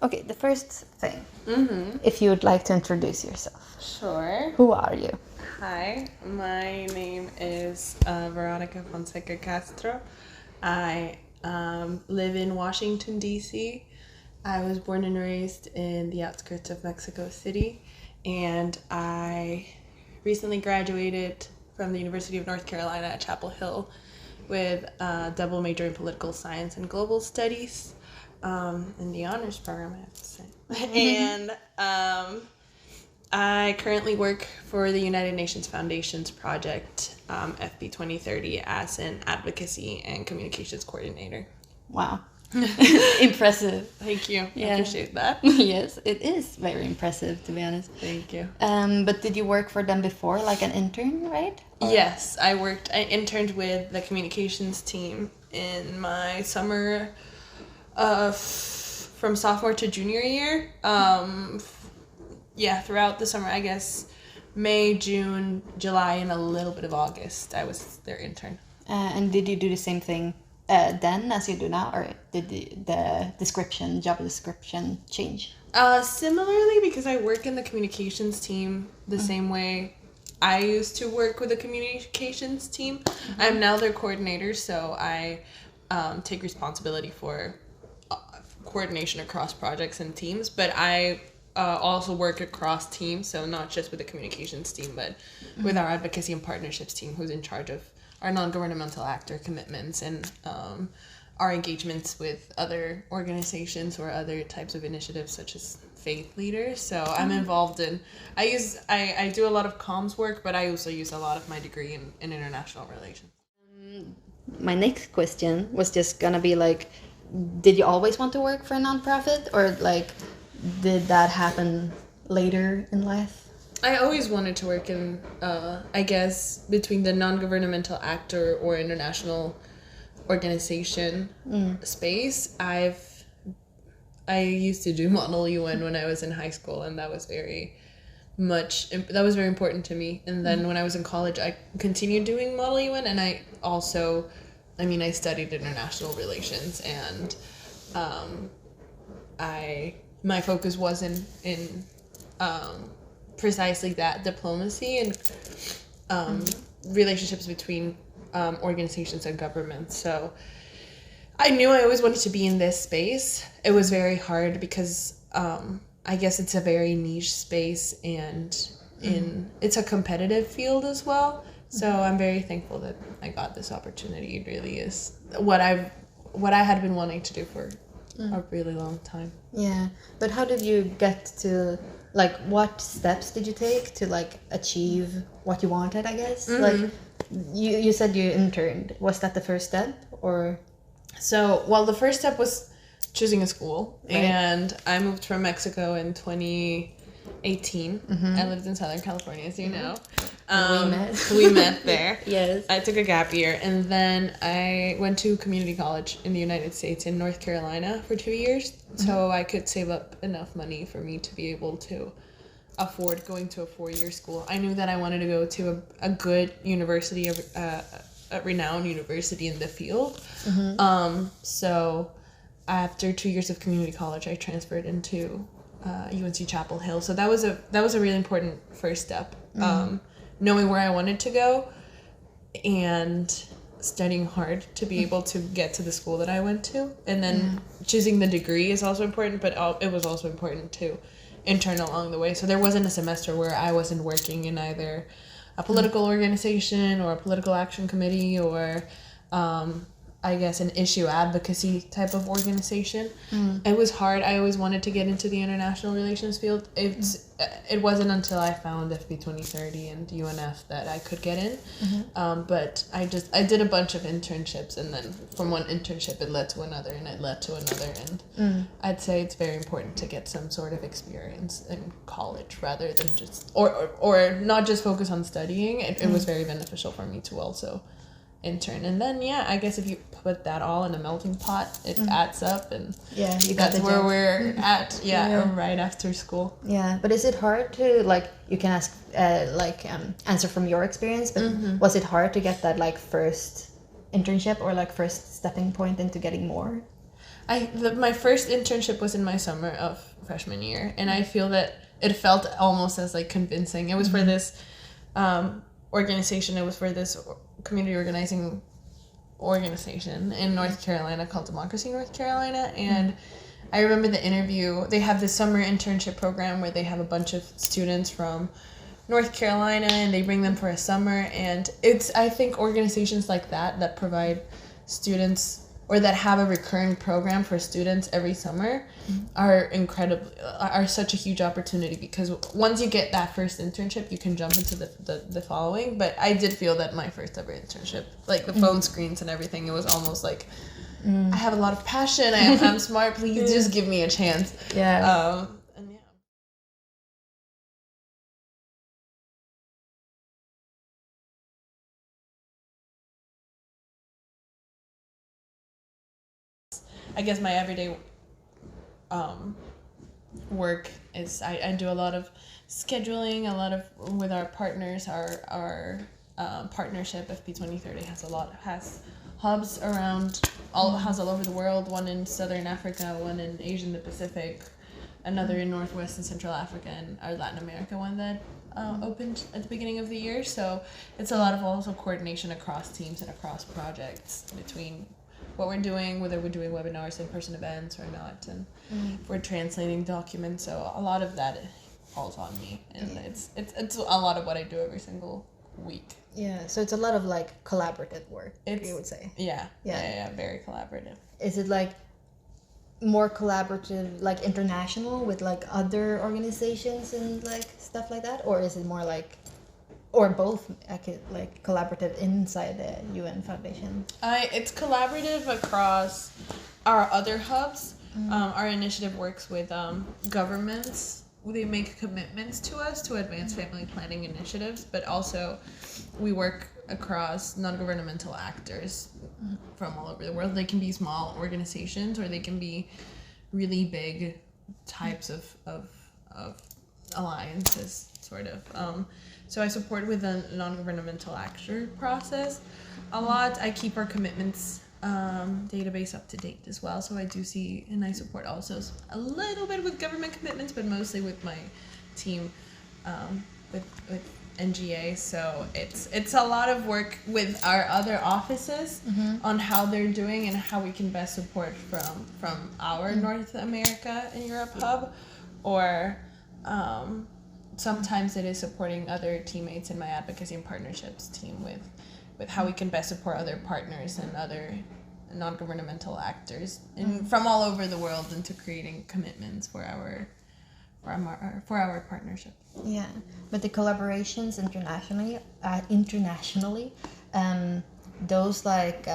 Okay, the first thing, if you would like to introduce yourself. Sure. Who are you? Hi, my name is Veronica Fonseca Castro. I live in Washington, D.C. I was born and raised in the outskirts of Mexico City, and I recently graduated from the University of North Carolina at Chapel Hill with a double major in political science and global studies in the honors program, I have to say. And I currently work for the United Nations Foundation's project, FB 2030, as an advocacy and communications coordinator. Wow. Impressive. Thank you. Yeah. I appreciate that. Yes, it is very impressive, to be honest. Thank you. But did you work for them before, like an intern, right? Or... Yes, I interned with the communications team in my summer from sophomore to junior year. Throughout the summer, I guess May, June, July, and a little bit of August, I was their intern. And did you do the same thing then as you do now, or did the job description change? Similarly, because I work in the communications team the same way I used to work with the communications team. I'm now their coordinator, so I take responsibility for coordination across projects and teams, but I also work across teams, so not just with the communications team, but with our advocacy and partnerships team, who's in charge of our non-governmental actor commitments and our engagements with other organizations or other types of initiatives such as faith leaders. So I'm involved in, I do a lot of comms work, but I also use a lot of my degree in international relations. My next question was just gonna be like, did you always want to work for a nonprofit, or like did that happen later in life? I always wanted to work in, I guess, between the non-governmental actor or international organization space. I used to do Model UN when I was in high school, and that was very important to me. And then when I was in college, I continued doing Model UN, and I studied international relations, and my focus was in precisely that, diplomacy and relationships between organizations and governments. So I knew I always wanted to be in this space. It was very hard because I guess it's a very niche space, and it's a competitive field as well. So I'm very thankful that I got this opportunity. It really is what I had been wanting to do for a really long time. Yeah, but how did you get to, like, what steps did you take to like achieve what you wanted, I guess? Like you said you interned. Was that the first step, or? So, well, the first step was choosing a school, right. And I moved from Mexico in 2018. I lived in Southern California, as you know. We met there. Yes. I took a gap year, and then I went to community college in the United States in North Carolina for 2 years, so I could save up enough money for me to be able to afford going to a 4-year school. I knew that I wanted to go to a good university, a renowned university in the field. So after 2 years of community college, I transferred into UNC Chapel Hill. So that was a really important first step. Knowing where I wanted to go and studying hard to be able to get to the school that I went to. And then choosing the degree is also important, but it was also important to intern along the way. So there wasn't a semester where I wasn't working in either a political organization or a political action committee or I guess an issue advocacy type of organization. It was hard. I always wanted to get into the international relations field. It wasn't until I found FB 2030 and UNF that I could get in. But I did a bunch of internships, and then from one internship it led to another, and it led to another. And I'd say it's very important to get some sort of experience in college rather than just or not just focus on studying. It was very beneficial for me to also intern. And then I guess if you put that all in a melting pot, it adds up, and that's where we're at right after school. But is it hard to, like, you can ask answer from your experience, but was it hard to get that like first internship or like first stepping point into getting more? My first internship was in my summer of freshman year, and I feel that it felt almost as like convincing. It was for this organization. It was for this community organizing organization in North Carolina called Democracy North Carolina, and I remember the interview. They have this summer internship program where they have a bunch of students from North Carolina, and they bring them for a summer, and it's, I think, organizations like that provide students, or that have a recurring program for students every summer, are such a huge opportunity, because once you get that first internship, you can jump into the following. But I did feel that my first ever internship, like the phone screens and everything, it was almost like, I have a lot of passion, I'm smart, please just give me a chance. Yeah. And yeah. I guess my everyday work is I do a lot of scheduling, a lot of with our partners. Our partnership FP 2030 has hubs around has all over the world. One in Southern Africa, one in Asia and the Pacific, another in Northwest and Central Africa, and our Latin America one that opened at the beginning of the year. So it's a lot of also coordination across teams and across projects between what we're doing, whether we're doing webinars, in-person events or not, and if we're translating documents. So a lot of that falls on me, and it's a lot of what I do every single week. Yeah, so it's a lot of like collaborative work, you would say. Yeah, very collaborative. Is it like more collaborative, like international with like other organizations and like stuff like that, or is it more like, or both, like collaborative inside the UN Foundation? It's collaborative across our other hubs. Our initiative works with governments. They make commitments to us to advance family planning initiatives, but also we work across non-governmental actors from all over the world. They can be small organizations, or they can be really big types of alliances, sort of. So I support with the non-governmental actor process a lot. I keep our commitments database up to date as well. So I do see, and I support also a little bit with government commitments, but mostly with my team with NGA. So it's a lot of work with our other offices on how they're doing and how we can best support from our North America and Europe hub, or sometimes it is supporting other teammates in my advocacy and partnerships team with how we can best support other partners and other non-governmental actors from all over the world into creating commitments for our partnership. Yeah, but the collaborations internationally, those like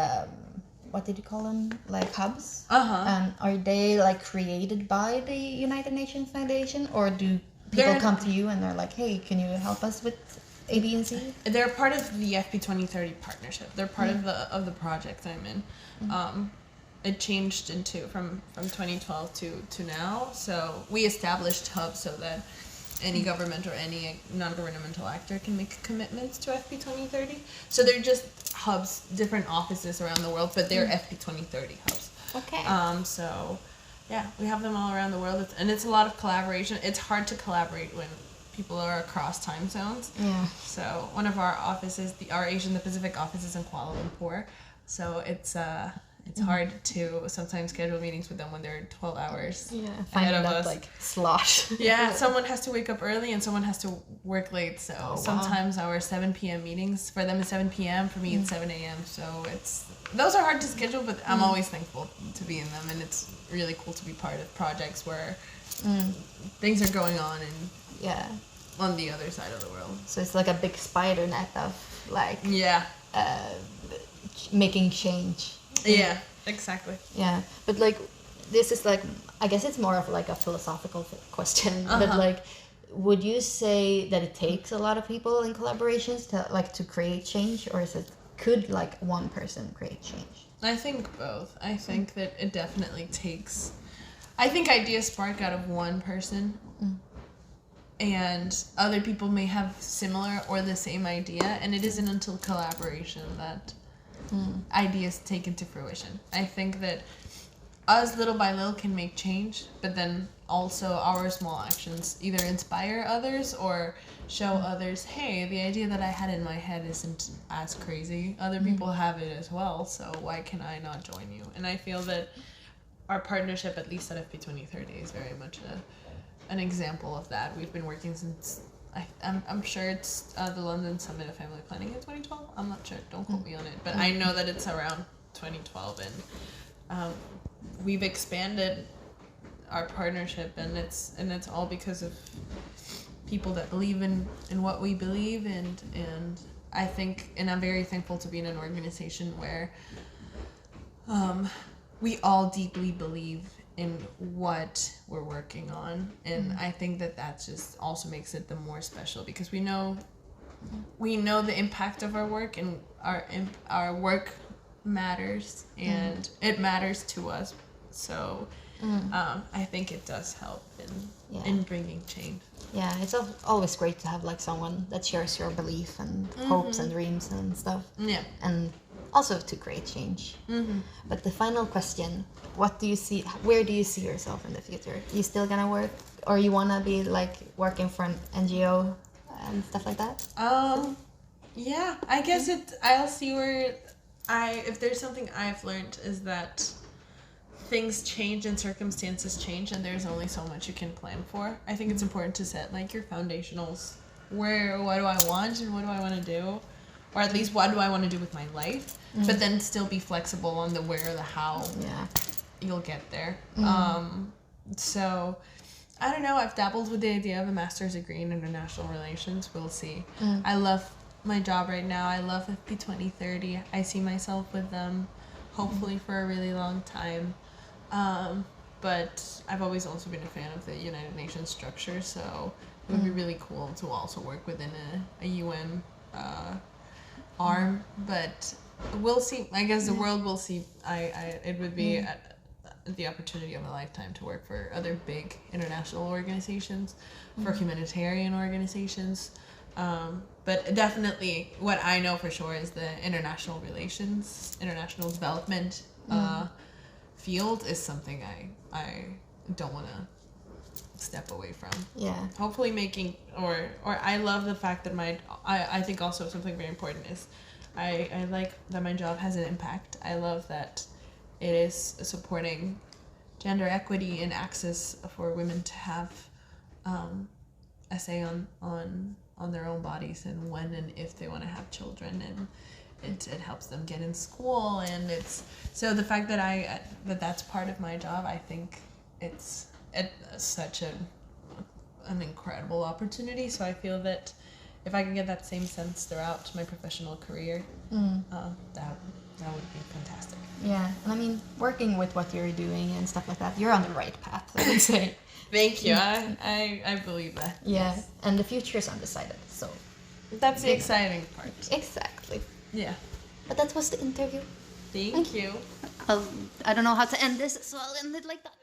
what did you call them? Like hubs? Are they like created by the United Nations Foundation, or do people come to you and they're like, hey, can you help us with A, B, and C? They're part of the FP 2030 partnership. They're part of the project I'm in. It changed from 2012 to now. So we established hubs so that any government or any non-governmental actor can make commitments to FP 2030. So they're just hubs, different offices around the world, but they're FP 2030 hubs. Okay. So yeah, we have them all around the world, and it's a lot of collaboration. It's hard to collaborate when people are across time zones. Yeah. So one of our offices, our Asia and the Pacific office, is in Kuala Lumpur. So it's hard to sometimes schedule meetings with them when they're 12 hours ahead of us. Like slosh. Yeah, someone has to wake up early and someone has to work late. So sometimes our 7 p.m. meetings, for them it's 7 p.m., for me it's 7 a.m. So those are hard to schedule, but I'm always thankful to be in them, and it's really cool to be part of projects where things are going on and on the other side of the world. So it's like a big spider net of like making change. Yeah, exactly. Yeah, but like this is like, I guess it's more of like a philosophical question, but like, would you say that it takes a lot of people in collaborations to create change, or could like one person create change? I think both. I think that it definitely takes, I think ideas spark out of one person, and other people may have similar or the same idea, and it isn't until collaboration that ideas take into fruition. I think that us little by little can make change, but then also our small actions either inspire others or show others, hey, the idea that I had in my head isn't as crazy. Other people have it as well, so why can I not join you? And I feel that our partnership, at least at FP 2030, is very much an example of that. We've been working since, I'm sure it's the London Summit of Family Planning in 2012. I'm not sure, don't quote me on it, but I know that it's around 2012, and we've expanded our partnership, and it's all because of people that believe in what we believe, and I think, and I'm very thankful to be in an organization where we all deeply believe in what we're working on, and I think that just also makes it the more special, because we know the impact of our work, and our work matters, and it matters to us. So I think it does help in bringing change. Yeah, it's always great to have like someone that shares your belief and hopes and dreams and stuff. Yeah. And also to create change. But the final question, where do you see yourself in the future? You still gonna work, or you wanna be like working for an NGO and stuff like that? Yeah, I guess I'll see where if there's something I've learned is that things change and circumstances change, and there's only so much you can plan for. I think it's important to set like your foundationals. What do I want, and what do I want to do? Or at least what do I want to do with my life? But then still be flexible on the where or the how you'll get there. So I don't know, I've dabbled with the idea of a master's degree in international relations. We'll see. I love my job right now. I love FP 2030. I see myself with them hopefully for a really long time. But I've always also been a fan of the United Nations structure, so it would be really cool to also work within a UN arm. But we'll see. I guess the world will see. It would be the opportunity of a lifetime to work for other big international organizations, for humanitarian organizations. But definitely what I know for sure is the international relations, international development field is something I don't want to step away from. Yeah. Hopefully making, or I love the fact that I think also something very important is I like that my job has an impact. I love that it is supporting gender equity and access for women to have a say on their own bodies and when and if they want to have children, and it helps them get in school, and it's so the fact that that's part of my job. I think it's such an incredible opportunity. So I feel that if I can get that same sense throughout my professional career, that would be fantastic. Yeah, and I mean, working with what you're doing and stuff like that, you're on the right path, I would say. Thank you. I believe that. Yeah, yes. And the future is undecided, so that's the exciting part. Exactly. Yeah. But that was the interview. Thank you. I don't know how to end this, so I'll end it like that.